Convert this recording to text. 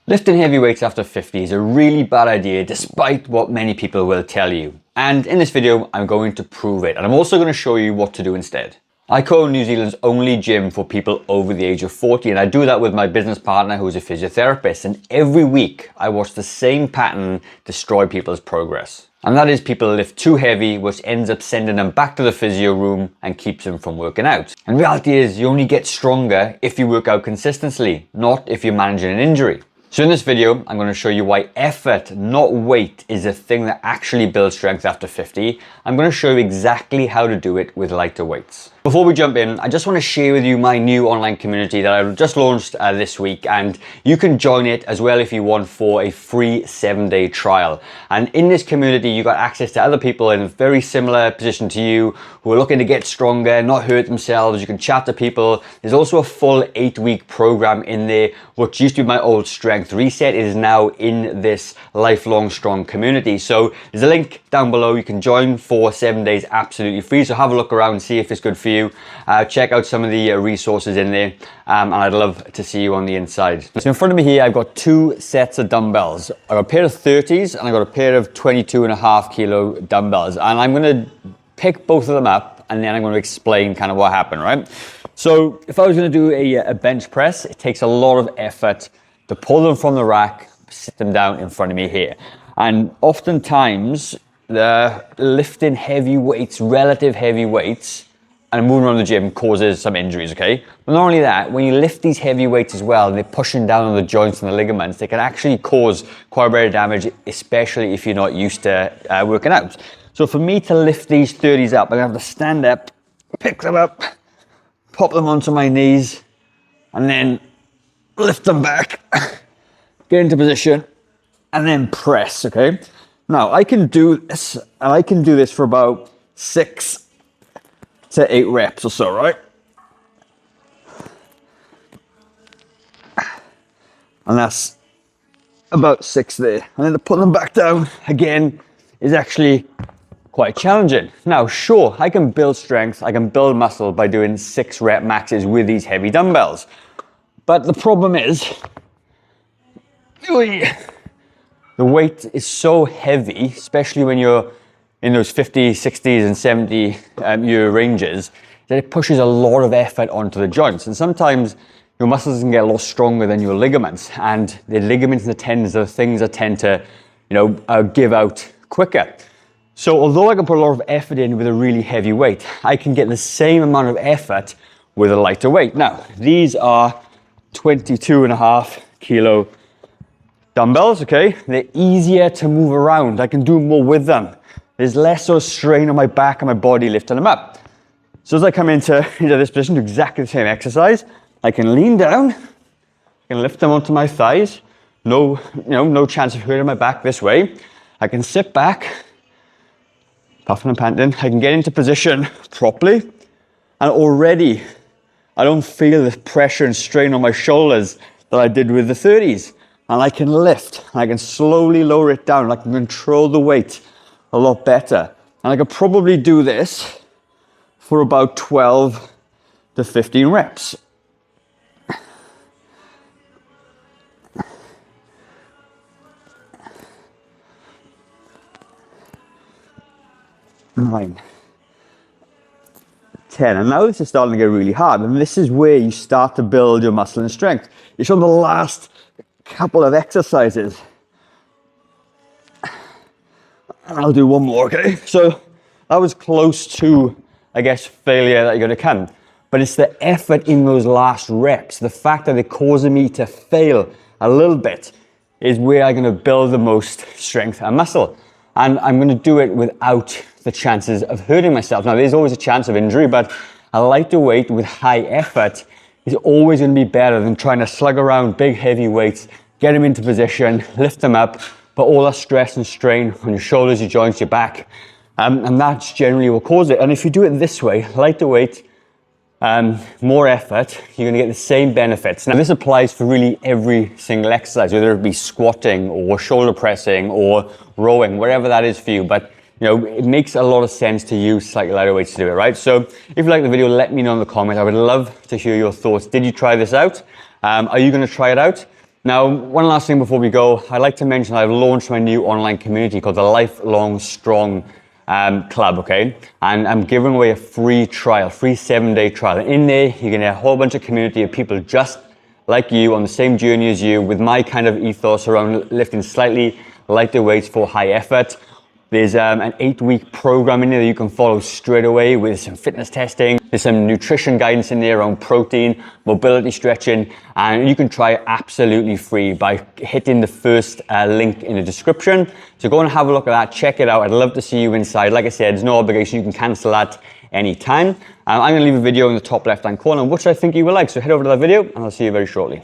Lifting heavy weights after 50 is a really bad idea despite what many people will tell you. And in this video, I'm going to prove it. And I'm also going to show you what to do instead. I co-own New Zealand's only gym for people over the age of 40, and I do that with my business partner who's a physiotherapist. And every week I watch the same pattern destroy people's progress. And that is people lift too heavy, which ends up sending them back to the physio room and keeps them from working out. And the reality is you only get stronger if you work out consistently, not if you're managing an injury. So in this video, I'm going to show you why effort, not weight, is a thing that actually builds strength after 50. I'm going to show you exactly how to do it with lighter weights. Before we jump in, I just want to share with you my new online community that I just launched this week, and you can join it as well if you want for a free 7-day trial. And in this community, you got access to other people in a very similar position to you who are looking to get stronger, not hurt themselves. You can chat to people. There's also a full 8-week program in there, which used to be my old strength reset. It is now in this lifelong strong community. So there's a link down below. You can join for 7 days absolutely free. So have a look around and see if it's good for you. Check out some of the resources in there, and I'd love to see you on the inside. So in front of me here, I've got 2 sets of dumbbells. I've got a pair of 30s and I've got a pair of 22.5 kilo dumbbells, and I'm going to pick both of them up and then I'm going to explain kind of what happened, right? So if I was going to do a bench press, it takes a lot of effort to pull them from the rack, sit them down in front of me here. And oftentimes the lifting heavy weights, relative heavy weights, and moving around the gym causes some injuries, okay? But not only that, when you lift these heavy weights as well, and they're pushing down on the joints and the ligaments, they can actually cause quite a bit of damage, especially if you're not used to working out. So for me to lift these 30s up, I'm gonna have to stand up, pick them up, pop them onto my knees, and then lift them back, get into position, and then press, okay? Now I can do this, and I can do this for about 6 to 8 reps or so, right? And that's about 6 there. And then to put them back down again is actually quite challenging. Now, sure, I can build strength, I can build muscle by doing 6 rep maxes with these heavy dumbbells. But the problem is, the weight is so heavy, especially when you're in those 50, 60s and 70 year ranges, that it pushes a lot of effort onto the joints. And sometimes your muscles can get a lot stronger than your ligaments, and the ligaments and the tendons are the things that tend to, give out quicker. So although I can put a lot of effort in with a really heavy weight, I can get the same amount of effort with a lighter weight. Now, these are 22.5 kilo dumbbells, okay? They're easier to move around. I can do more with them. There's less sort of strain on my back and my body lifting them up. So as I come into this position, do exactly the same exercise. I can lean down, I can lift them onto my thighs. No chance of hurting my back this way. I can sit back, puffing and panting. I can get into position properly. And already, I don't feel the pressure and strain on my shoulders that I did with the 30s. And I can lift, I can slowly lower it down. I can control the weight a lot better. And I could probably do this for about 12 to 15 reps. 9, 10, and now this is starting to get really hard, and this is where you start to build your muscle and strength. It's on the last couple of exercises. And I'll do one more, okay? So that was close to, I guess, failure that you're gonna come. But it's the effort in those last reps, the fact that they're causing me to fail a little bit is where I'm gonna build the most strength and muscle. And I'm gonna do it without the chances of hurting myself. Now, there's always a chance of injury, but a lighter weight with high effort is always gonna be better than trying to slug around big, heavy weights, get them into position, lift them up, but all that stress and strain on your shoulders, your joints, your back, and that's generally what causes it. And if you do it this way, lighter weight, more effort, you're gonna get the same benefits. Now, this applies for really every single exercise, whether it be squatting or shoulder pressing or rowing, wherever that is for you. But it makes a lot of sense to use slightly lighter weights to do it, right? So if you like the video, let me know in the comments. I would love to hear your thoughts. Did you try this out? Are you gonna try it out? Now, one last thing before we go, I'd like to mention I've launched my new online community called the Lifelong Strong Club, okay? And I'm giving away a free trial, free 7-day trial. And in there, you're gonna get a whole bunch of community of people just like you on the same journey as you with my kind of ethos around lifting slightly lighter weights for high effort. There's an 8-week program in there that you can follow straight away with some fitness testing. There's some nutrition guidance in there around protein, mobility stretching, and you can try it absolutely free by hitting the first link in the description. So go and have a look at that, check it out. I'd love to see you inside. Like I said, there's no obligation. You can cancel that anytime. I'm gonna leave a video in the top left-hand corner, which I think you will like. So head over to that video and I'll see you very shortly.